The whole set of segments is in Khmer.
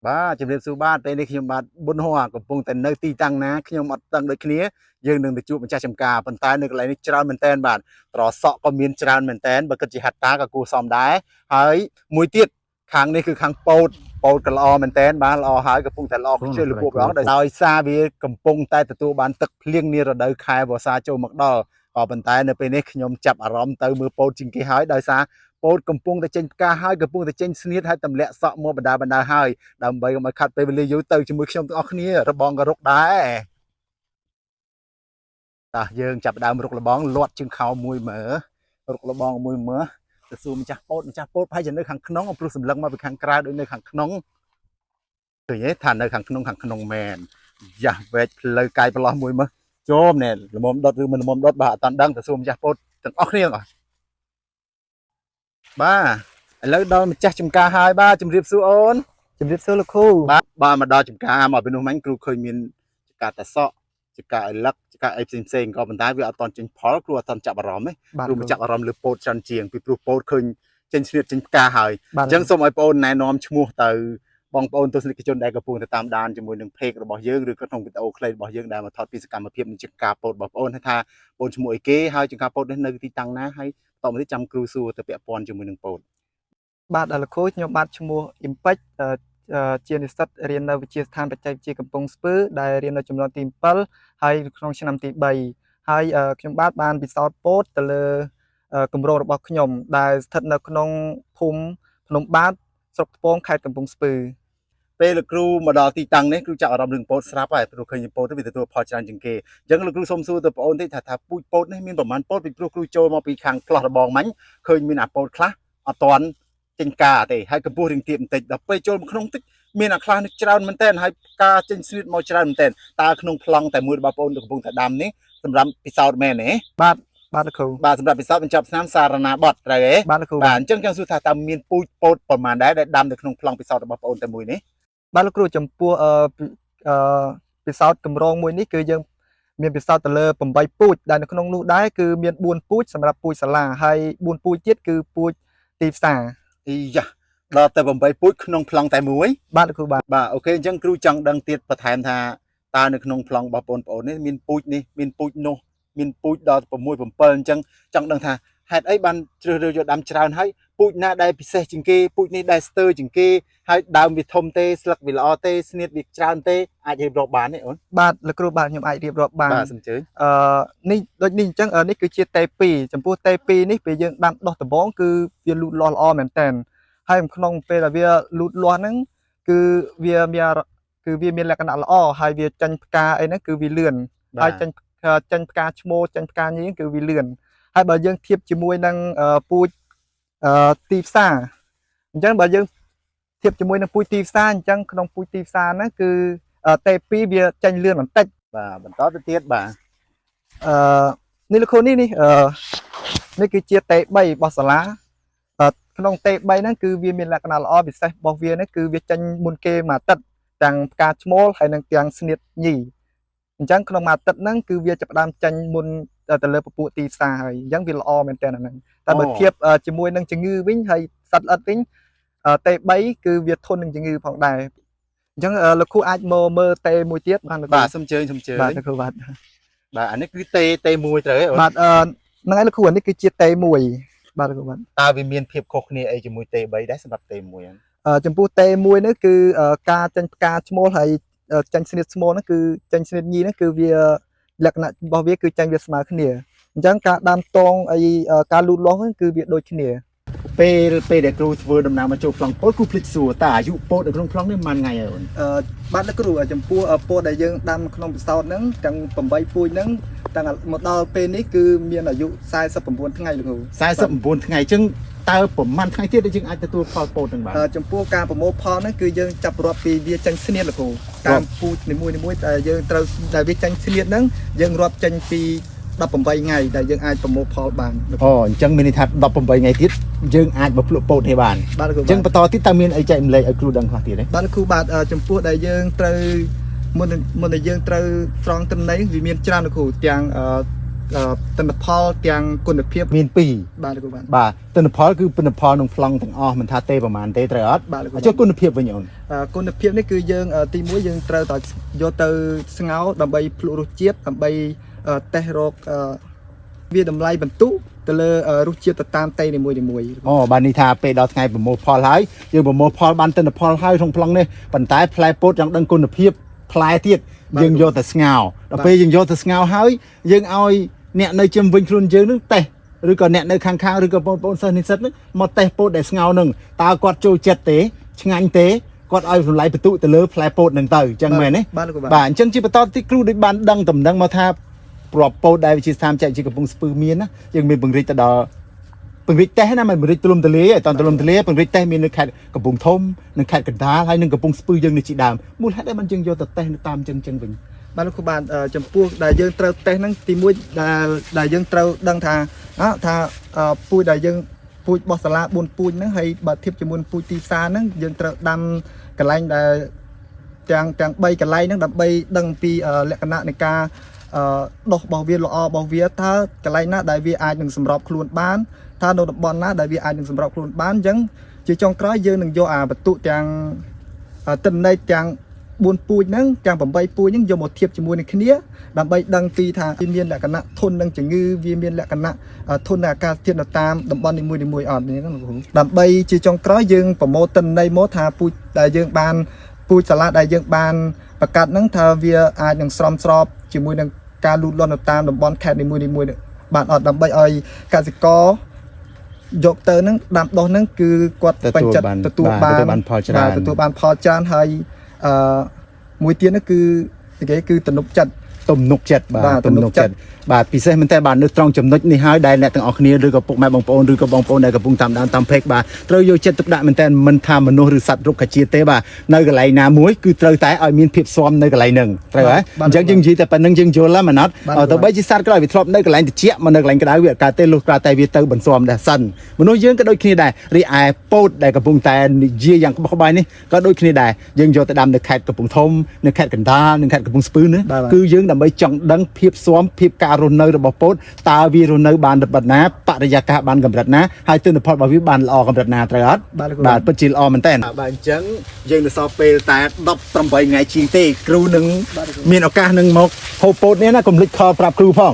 បាទជំរាបសួរបាទពេលនេះខ្ញុំបាទប៊ុនហួរកំពុងតែនៅទីតាំងណាខ្ញុំអត់ដឹងដូចគ្នាយើងនឹងទៅជួបម្ចាស់ចំការប៉ុន្តែនៅកន្លែងនេះច្រើនមែនតើបាទត្រសក់ក៏មានច្រើនមែនតើបើគិតជាហត្តាក៏គួរសមដែរហើយមួយទៀតខាងនេះគឺខាងពោតក៏ល្អមែនតើបាទល្អហើយកំពុងតែល្អខ្ជិលលពួកម្ដងដោយសារវាកំពុងតែទទួលបានទឹកភ្លៀងនារដូវខែវស្សាចូលមកដល់ក៏ប៉ុន្តែនៅពេលនេះខ្ញុំចាប់អារម្មណ៍ទៅមើលពោតជាងគេហើយដោយសារពោតកំពុងតែចេញផ្កាហើយកំពុងតែចេញស្នៀតហើយទម្លាក់សក់មកបណ្ដាហើយដើម្បីកុំឲ្យខាត់ពេលវេលាយូរទៅជាមួយខ្ញុំទាំងអស់គ្នារបងក៏រុកដែរតោះយើងចាប់ដើមរុករបងលាត់ជើងខោមួយមើលរុករបងមួយមើលទៅសួរម្ចាស់ពោតប្រហែលជានៅខាងក្នុងព្រោះសម្លឹងមកពីខាងក្រៅដូចនៅខាងក្នុងឃើញទេថានៅខាងក្នុងមែនយ៉ាវែកផ្លូវកាយប្រឡោះមួយមើលចូលណែល្មមដុតឬមិនល្មមដុតបាទអត់តាន់ដឹងទៅសួរម្ចាស់ពោតទាំងអស់គ្នាបាទឥឡូវដល់ម្ចាស់ចំការហើយបាទជំរាបសួរអូនជំរាបសួរលោកគ្រូបាទមកដល់ចំការមកពីនោះមិញគ្រូឃើញមានចកាតសក់ចកាអលឹកចកាអីផ្សេងក៏ប៉ុន្តែវាអត់តន់ចេញផលគ្រូអត់តន់ចាប់អារម្មណ៍ទេគ្រូមកចាប់អារម្មណ៍លើពោតច្រើនជាងពីព្រោះពោតឃើញចេញស្នៀតចេញផ្កាហើយអញ្ចឹងសូមឲ្យបងអូនណែនាំឈ្មោះទៅបងប្អូនទស្សនិកជនដែលកំពុងតែតាមដានជាមួយនឹង page របស់យើងឬក៏ក្នុងវីដេអូខ្លីរបស់យើងដែលមកថតពីសកម្មភាពនៃចង្ការពោតបងប្អូនថាបងឈ្មោះអីគេហើយចង្ការពោតនេះនៅទីតាំងណាហើយតមកនេះចាំគ្រូសួរទៅពាក់ព័ន្ធជាមួយនឹងពោតបាទលោកគ្រូខ្ញុំបាទឈ្មោះអ៊ីមពេចជានិស្សិតរៀននៅវិទ្យាស្ថានបច្ចេកវិទ្យាកំពង់ស្ពឺដែលរៀននៅចំនួនទី7ហើយក្នុងឆ្នាំទី3ហើយខ្ញុំបាទបានពិសោធន៍ពោតទៅលើគម្រោងរបស់ខ្ញុំដែលស្ថិតនៅក្នុងភូមិភ្នំបាទស្រុកថ្ពងខេត្តកំពង់ស្ពឺពេលលោកគ្រូមកដល់ទីតាំងនេះគ្រូចាប់អារម្មណ៍រឿងពោតស្រាប់ហើយព្រោះឃើញពោតវាទទួលផលច្រើនជាងគេអញ្ចឹងលោកគ្រូសូមសួរទៅបងប្អូនទេថាពូជពោតនេះមានប្រមាណពោតពីព្រោះគ្រូចូលមកពីខាងផ្លោះរបងមាញ់ឃើញមានអាពោតខ្លះអត់ទាន់ចេញការទេហើយកម្ពស់រៀងទាបបន្តិចដល់ពេលចូលមកក្នុងទឹកមានអាខ្លះនេះច្រើនមែនតើហើយផ្កាចេញស្នៀតមកច្រើនមែនតើតើក្នុងប្លង់តែមួយរបស់បងប្អូនកំពុងតែដាំនេះសម្រាប់ពិសោធន៍មែនទេបាទលោកគ្រូបាទសម្រាប់ពិសោធន៍បញ្ចប់ឆ្នាំសារណាបតត្រូវទេបាទលោកគ្រូបាទអញ្ចឹងចង់សួរថាតើមានពូជពោតប្រមាណដែរដែលដាំនៅក្នុងប្លង់ពិសោធន៍របស់បងប្អូនតែមួយនេះបាទលោកគ្រូចំពោះពិសោធន៍កម្រងមួយនេះគឺយើងមានពិសោធន៍ទៅលើ8ពូជដែលនៅក្នុងនោះដែរគឺមាន4ពូជសម្រាប់ពូជសាឡាហើយ4ពូជទៀតគឺពូជទីផ្សារអីយ៉ាដល់ទៅ8ពូជក្នុងប្លង់តែមួយបាទលោកគ្រូបាទអូខេអញ្ចឹងគ្រូចង់ដឹងទៀតបន្ថែមថាតើនៅក្នុងប្លង់របស់បងប្អូននេះមានពូជនេះមានពូជនោះមានពូជដល់6 7អញ្ចឹងចង់ដឹងថាហេតុអីបានជ្រើសរើសយកដាំច្រើនហើយពូជណាដែលពិសេសជាងគេពូជនេះដែលស្ទើរជាងគេហើយដើមវាធំទេស្លឹកវាល្អទេស្នៀតវាច្រើនទេអាចរៀបរាប់បានទេអូនបាទលោកគ្រូបាទខ្ញុំអាចរៀបរាប់បានបាទសូមអញ្ជើញនេះដូចនេះអញ្ចឹងនេះគឺជាតេ2ចំពោះតេ2នេះពេលយើងដាំដុះដំបងគឺវាលូតលាស់ល្អមែនតើហើយក្នុងពេលដែលវាលូតលាស់ហ្នឹងគឺវាមានលក្ខណៈល្អហើយវាចាញ់ផ្កាអីហ្នឹងគឺវាលឿនហើយចាញ់ផ្កាឈ្មោលចាញ់ផ្កាញីគឺវាលឿនហើយបើយើងធៀបជាមួយនឹងពូជទីផ្សារអញ្ចឹងបើយើងធៀបជាមួយនឹងពូជទីផ្សារអញ្ចឹងក្នុងពូជទីផ្សារហ្នឹងគឺតេ2វាចាញ់លឿនបន្តិចបាទបន្តទៅទៀតបាទនេះលោកគ្រូនេះគឺជាតេ3របស់សាលាក្នុងតេ3ហ្នឹងគឺវាមានលក្ខណៈល្អពិសេសរបស់វាហ្នឹងគឺវាចាញ់មុនគេមួយអាទិត្យទាំងផ្កាឈ្មោលហើយនិងទាំងស្នៀតញីអញ្ចឹងក្នុងមួយអាទិត្យហ្នឹងគឺវាចាប់ផ្ដើមចាញ់មុនទៅលើពពួកទីផ្សារហើយអញ្ចឹងវាល្អមែនតើហ្នឹងតែបើធៀបជាមួយនឹងជំងឺវិញហើយសត្វល្អិតវិញតេ3គឺវាធន់នឹងជំងឺផងដែរអញ្ចឹងលោកគ្រូអាចមកមើលតេមួយទៀតបានបាទសូមអញ្ជើញបាទលោកគ្រូបាទអានេះគឺតេ1ត្រូវទេបាទហ្នឹងហើយលោកគ្រូអានេះគឺជាតេ1បាទលោកគ្រូបាទតើវាមានភាពខុសគ្នាអីជាមួយតេ3ដែរសម្រាប់តេ1ហ្នឹងចំពោះតេ1នេះគឺការចាញ់ផ្កាឈ្មោលហើយចាញ់ស្នៀតឈ្មោលហ្នឹងគឺចាញ់ស្នៀតញីហ្នឹងគឺវាលក្ខណៈរបស់វាគឺចាញ់វាស្មើគ្នាអញ្ចឹងការដាំតងអីការលូតលាស់ហ្នឹងគឺវាដូចគ្នាពេលដែលគ្រូធ្វើដំណើរមកចូលប្លង់ពោតគ្រូភ្លេចសួរតើអាយុពោតនៅក្នុងប្លង់នេះប៉ុន្មានថ្ងៃហើយអូនបាទលោកគ្រូចំពោះពោតដែលយើងដាំក្នុងពិសោធន៍ហ្នឹងទាំង8ពូជហ្នឹងទាំងមកដល់ពេលនេះគឺមានអាយុ49ថ្ងៃលោកគ្រូ49ថ្ងៃអញ្ចឹងតើប្រហែលថ្ងៃទៀតដែលយើងអាចទទួលផលពោតនឹងបានចំពោះការប្រមូលផលហ្នឹងគឺយើងចាប់រាប់ពីវាចាញ់ស្នៀតលោកគ្រូតាមពូជនីមួយៗតែយើងត្រូវដែលវាចាញ់ស្នៀតហ្នឹងយើងរាប់ចាញ់ពី18ថ្ងៃដែលយើងអាចប្រមូលផលបានអញ្ចឹងមានន័យថា18ថ្ងៃទៀតយើងអាចមកភ្លក់ពោតឲ្យបានអញ្ចឹងបន្តទៀតតើមានអីចែកម្លែកឲ្យគ្រូដឹងខ្លះទៀតទេបាទគ្រូបាទចំពោះដែលយើងត្រូវមុនដែលយើងត្រូវត្រង់ចំណីវាមានច្រើនលោកគ្រូទាំង ទិន្នផលទាំងគុណភាព មាន2 បាទលោកបាទ បាទទិន្នផលគឺទិន្នផលក្នុងប្លង់ទាំងអស់មិនថាទេប្រហែលទេត្រូវអត់ បាទលោក ចុះគុណភាពវិញអូន គុណភាពនេះគឺយើងទី1យើងត្រូវតែយកទៅស្ងោរដើម្បីភ្លក់រសជាតិដើម្បីតេស្តរកវាតម្លៃបន្ទុកទៅលើរសជាតិទៅតាមតេនីមួយៗ អូបាទនេះថាពេលដល់ថ្ងៃប្រមូលផលហើយយើងប្រមូលផលបានទិន្នផលហើយក្នុងប្លង់នេះប៉ុន្តែផ្លែពោតចង់ដឹងគុណភាពផ្លែទៀតយើងយកទៅស្ងោរដល់ពេលយើងយកទៅស្ងោរហើយយើងឲ្យអ្នកនៅជុំវិញខ្លួនយើងនឹងតេស្តឬក៏អ្នកនៅខាងឬក៏បងប្អូនសិស្សនិស្សិតនឹងមកតេស្តពោតដែលស្ងោរនឹងតើគាត់ចូលចិត្តទេឆ្ងាញ់ទេគាត់ឲ្យតម្លៃបន្ទុកទៅលើផ្លែពោតនឹងទៅអញ្ចឹងមែនទេបាទអញ្ចឹងជាបន្តទីគ្រូដូចបានដឹងតំណឹងមកថាប្របពោតដែលវិទ្យាស្ថានចែកជាកំពុងស្ពឺមានណាយើងមានបង្រិចទៅដល់បង្រិចតេស្តណាមិនបង្រិចទូលំទូលាយឲ្យតទូលំទូលាយបង្រិចតេស្តមាននៅខេត្តកំពង់ធំនិងខេត្តកណ្ដាលហើយនិងកំពង់ស្ពឺយើងនៅជាដើមមូលហេតុដែលបានយើងយកទៅតេស្តនៅតាមអញ្ចឹងវិញបាទលោកគ្រូបាទចំពោះដែលយើងត្រូវតេស្តហ្នឹងទី1ដែលយើងត្រូវដឹងថាពូជដែលយើងពូជរបស់សាលា4ពូជហ្នឹងហើយបើធៀបជាមួយពូជទីផ្សារហ្នឹងយើងត្រូវដាំកន្លែងដែលទាំង3កន្លែងហ្នឹងដើម្បីដឹងពីលក្ខណៈនៃការដុះរបស់វាល្អរបស់វាតើកន្លែងណាដែលវាអាចនឹងសម្របខ្លួនបានថានៅតំបន់ណាដែលវាអាចនឹងសម្របខ្លួនបានអញ្ចឹងជាចុងក្រោយយើងនឹងយកបន្ទុកទាំងទិន្នន័យទាំង4ពូជហ្នឹងទាំង8ពូជហ្នឹងយកមកធៀបជាមួយនឹងគ្នាដើម្បីដឹងពីថាវាមានលក្ខណៈធន់នឹងជំងឺវាមានលក្ខណៈធន់នឹងអាកាសធាតុនៅតាមតំបន់នីមួយៗអត់នេះហ្នឹងដើម្បីជាចុងក្រោយយើងប្រមូលទិន្នន័យមកថាពូជដែលយើងបានពូជសាឡាដែលយើងបានប្រកាសហ្នឹងថាវាអាចនឹងស្រោមស្របជាមួយនឹងការលូតលាស់នៅតាមតំបន់ខេត្តនីមួយៗបានអត់ដើម្បីឲ្យកសិករយកទៅហ្នឹងដាំដុះហ្នឹងគឺគាត់ពេញចិត្តទទួលបានផលច្រើនហើយមួយទៀតនោះគឺទំនុកចិត្តបាទទំនុកចិត្តបាទពិសេសមែនតើបាទនៅត្រង់ចំណុចនេះហើយដែលអ្នកទាំងអស់គ្នាឬក៏ពុកម៉ែបងប្អូនឬក៏បងប្អូនដែលកំពុងតាមដានតាមเพจបាទត្រូវយកចិត្តទុកដាក់មែនតើមិនថាមនុស្សឬសត្វរុក្ខជាតិទេបាទនៅកន្លែងណាមួយគឺត្រូវតែឲ្យមានភាពស៊ាំនៅកន្លែងហ្នឹងត្រូវហ៎អញ្ចឹងយើងនិយាយតែប៉ុណ្្នឹងយើងយល់ហើយមិនអត់ទៅបីជាសត្វក្រោយវាធ្លាប់នៅកន្លែងត្រជាក់មកនៅកន្លែងក្តៅវាកើតទេលុះក្រៅតែវាទៅបន្ស៊ាំដែរសិនមនុស្សយើងក៏ដូចគ្នាដែររីឯពោតដែលកំពុងតែនិយាយយ៉ាងក្បោះក្បាយនេះក៏ដូចគ្នាដែរយើងយកទៅដាំនៅខេត្តកំពង់ធំនៅខេត្តកណ្ដាលនិងខេត្តកំពង់ស្ពឺនេះគឺយើងដើម្បីចង់ដឹងភាពស៊ាំភាពការរស់នៅរបស់ពោតតើវារស់នៅបានរបត់ណាបរិយាកាសបានកម្រិតណាហើយទិន្នផលរបស់វាបានល្អកម្រិតណាត្រូវអត់បាទពិតជាល្អមែនតើបាទអញ្ចឹងយើងនៅសល់ពេលតែ18ថ្ងៃជាងទេគ្រូនឹងមានឱកាសនឹងមកហូបពោតនេះណាកុំភ្លេចខលប្រាប់គ្រូផង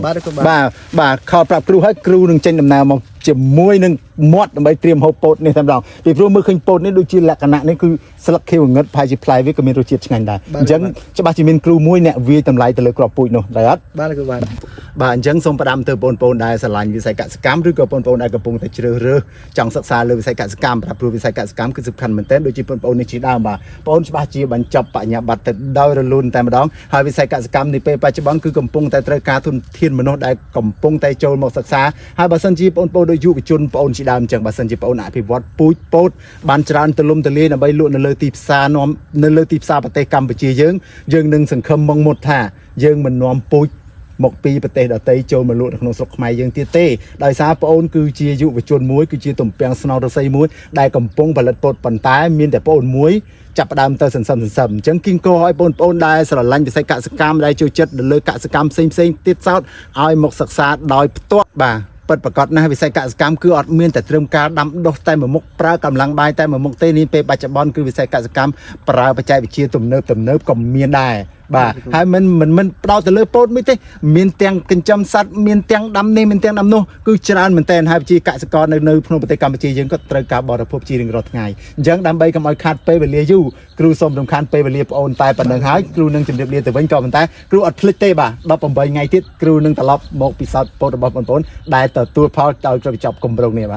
បាទខលប្រាប់គ្រូហើយគ្រូនឹងចេញដំណើរមកជាមួយនឹងមាត់ដើម្បីត្រៀមហូបពោតនេះតែម្ដងពីព្រោះមើលឃើញពោតនេះដូចជាលក្ខណៈនេះគឺស្លឹកខៀវងឹតប្រហែលជាផ្លែវាក៏មានរសជាតិឆ្ងាញ់ដែរអញ្ចឹងច្បាស់ជាមានគ្រូមួយអ្នកវាយតម្លៃទៅលើគ្រាប់ពូជនោះដែរអត់បាទអញ្ចឹងសូមផ្ដាំទៅបងប្អូនដែលស្រឡាញ់វិស័យកសិកម្មឬក៏បងប្អូនដែលកំពុងតែជ្រើសរើសចង់សិក្សាលើវិស័យកសិកម្មប្រាប់ព្រោះវិស័យកសិកម្មគឺសំខាន់មែនទែនដូចជាបងប្អូននេះជាដើមបាទបងប្អូនច្បាស់ជាបញ្ចប់បញ្ញាបត្រទៅដោយរលូនតែម្ដងហើយវិស័យកសិកម្មនេះពេលបច្ចុប្បន្នគឺកំពុងតែត្រូវការធនធានមនុស្សដែលកំពុងតែចូលមកសិក្សាហើយបើសិនជាបងប្អូនដូចយុវជនបងប្អូនជាដើមអញ្ចឹងបើសិនជាបងប្អូនអភិវឌ្ឍពូជពោតបានច្រើនទូលំទូលាយដើម្បីលក់នៅលើទីផ្សារនាំនៅលើទីផ្សារប្រទេសកម្ពុជាយើងនឹងសង្ឃឹមមកមុតថាយើងមិននាំពូជមកពីប្រទេសដទៃចូលមកលក់នៅក្នុងស្រុកខ្មែរយើងទៀតទេដោយសារបងប្អូនគឺជាយុវជនមួយគឺជាទំពាំងស្នោរស័យមួយដែលកំពុងផលិតពោតប៉ុន្តែមានតែបងប្អូនមួយចាប់ផ្ដើមទៅសន្សំអញ្ចឹងគីងកោឲ្យបងប្អូនដែលស្រឡាញ់វិស័យកសិកម្មដែលចូលចិត្តលើកសិកម្មផ្សេងទៀតសោតឲ្យមកសិក្សាដោយផ្ទាល់បាទពិតប្រាកដណាស់វិស័យកសិកម្មគឺអត់មានតែត្រឹមការដាំដុះតែមួយមុខប្រើកម្លាំងបាយតែមួយមុខទេនេះពេលបច្ចុប្បន្នគឺវិស័យកសិកម្មប្រើបច្ចេកវិទ្យាទំនើបក៏មានដែរបាទហើយមិនផ្ដោតទៅលើពោតមួយទេមានទាំងចិញ្ចឹមសត្វមានទាំងដាំនេះមានទាំងដាំនោះគឺច្រើនមែនតើហើយជាកសិករនៅក្នុងប្រទេសកម្ពុជាយើងក៏ត្រូវការបរិភោគជារៀងរាល់ថ្ងៃអញ្ចឹងដើម្បីកុំឲ្យខាតពេលវេលាយូរគ្រូសូមរំខានពេលវេលាបងអូនតែប៉ុណ្្នឹងហើយគ្រូនឹងជម្រាបលាទៅវិញក៏ប៉ុន្តែគ្រូអត់ភ្លេចទេបាទ18ថ្ងៃទៀតគ្រូនឹងត្រឡប់មកពិសោធន៍ពោតរបស់បងប្អូនដែលទទួលផលដោយគ្របបញ្ចប់គម្រោងនេះបាទ